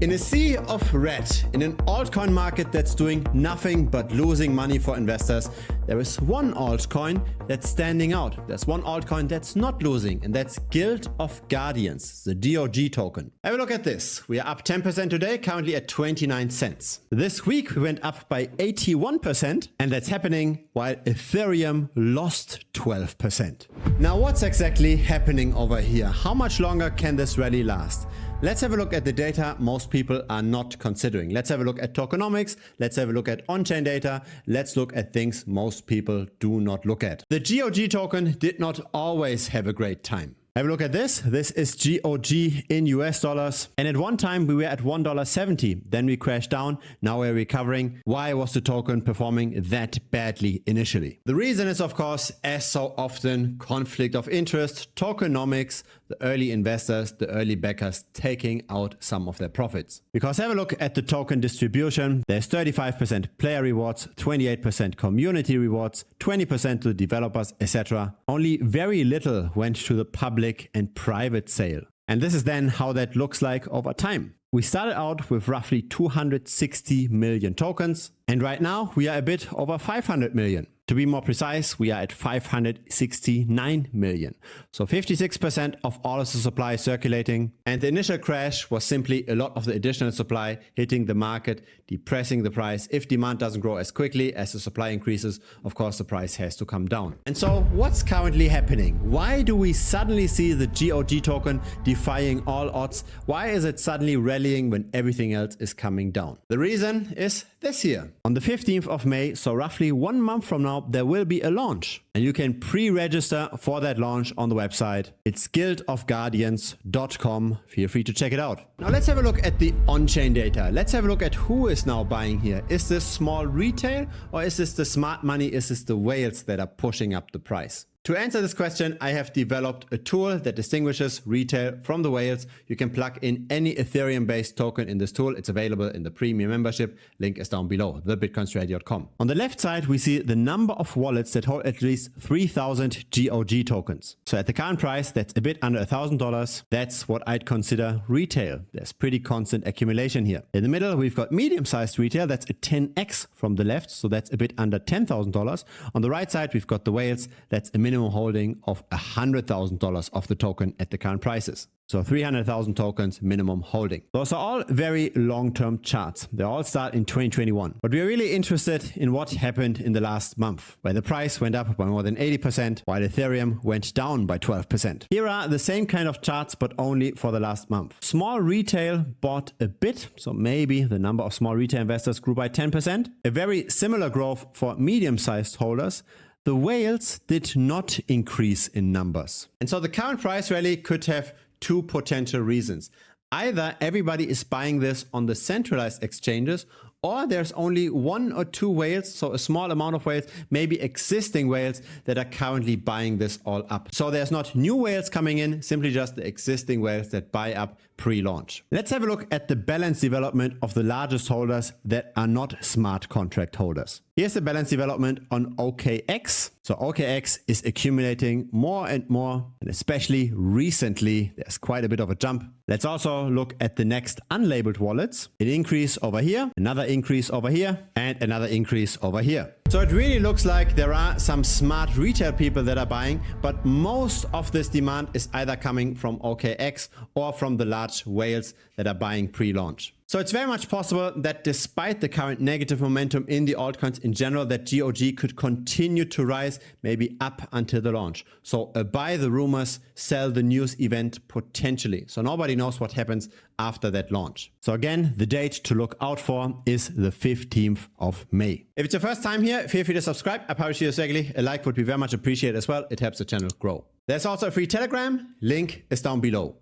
In a sea of red, in an altcoin market that's doing nothing but losing money for investors, there is one altcoin that's standing out. There's one altcoin that's not losing, and that's Guild of Guardians, the GOG token. Have a look at this. We are up 10% today, currently at 29 cents. This week we went up by 81%, and that's happening while Ethereum lost 12%. Now what's exactly happening over here? How much longer can this rally last? Let's have a look at the data most people are not considering. Let's have a look at tokenomics. Let's have a look at on-chain data. Let's look at things most people do not look at. The GOG token did not always have a great time. Have a look at this. This is GOG in US dollars. And at one time we were at $1.70. Then we crashed down. Now we're recovering. Why was the token performing that badly initially? The reason is, of course, as so often, conflict of interest, tokenomics, the early investors, the early backers taking out some of their profits. Because have a look at the token distribution. There's 35% player rewards, 28% community rewards, 20% to the developers, etc. Only very little went to the public and private sale. And this is then how that looks like over time. We started out with roughly 260 million tokens, and right now we are a bit over 500 million. To be more precise, we are at 569 million. So 56% of all of the supply circulating. And the initial crash was simply a lot of the additional supply hitting the market, depressing the price. If demand doesn't grow as quickly as the supply increases, of course the price has to come down. And so what's currently happening? Why do we suddenly see the GOG token defying all odds? Why is it suddenly rallying when everything else is coming down? The reason is this here. On the 15th of May, so roughly 1 month from now, there will be a launch, and you can pre-register for that launch on the website. It's guildofguardians.com. Feel free to check it out. Now let's have a look at the on-chain data. Let's have a look at who is now buying here. Is this small retail, or is this the smart money? Is this the whales that are pushing up the price? To answer this question, I have developed a tool that distinguishes retail from the whales. You can plug in any Ethereum-based token in this tool. It's available in the premium membership. Link is down below, thebitcoinstrategy.com. On the left side, we see the number of wallets that hold at least 3,000 GOG tokens. So at the current price, that's a bit under $1,000. That's what I'd consider retail. There's pretty constant accumulation here. In the middle, we've got medium-sized retail. That's a 10x from the left. So that's a bit under $10,000. On the right side, we've got the whales. That's a minimum holding of $100,000 of the token at the current prices. So 300,000 tokens minimum holding. Those are all very long-term charts. They all start in 2021. But we're really interested in what happened in the last month, where the price went up by more than 80%, while Ethereum went down by 12%. Here are the same kind of charts, but only for the last month. Small retail bought a bit, so maybe the number of small retail investors grew by 10%. A very similar growth for medium-sized holders. The whales did not increase in numbers. And so the current price rally could have two potential reasons. Either everybody is buying this on the centralized exchanges, or there's only 1 or 2 whales, so a small amount of whales, maybe existing whales that are currently buying this all up. So there's not new whales coming in, simply just the existing whales that buy up pre-launch. Let's have a look at the balance development of the largest holders that are not smart contract holders. Here's the balance development on OKX. So OKX is accumulating more and more, and especially recently, there's quite a bit of a jump. Let's also look at the next unlabeled wallets. An increase over here, another increase over here, and another increase over here. So it really looks like there are some smart retail people that are buying, but most of this demand is either coming from OKX or from the large whales that are buying pre-launch. So it's very much possible that despite the current negative momentum in the altcoins in general, that GOG could continue to rise, maybe up until the launch. So buy the rumors, sell the news event potentially. So nobody knows what happens after that launch. So again, the date to look out for is the 15th of May. If it's your first time here, feel free to subscribe. I publish videos regularly. A like would be very much appreciated as well. It helps the channel grow. There's also a free Telegram. Link is down below.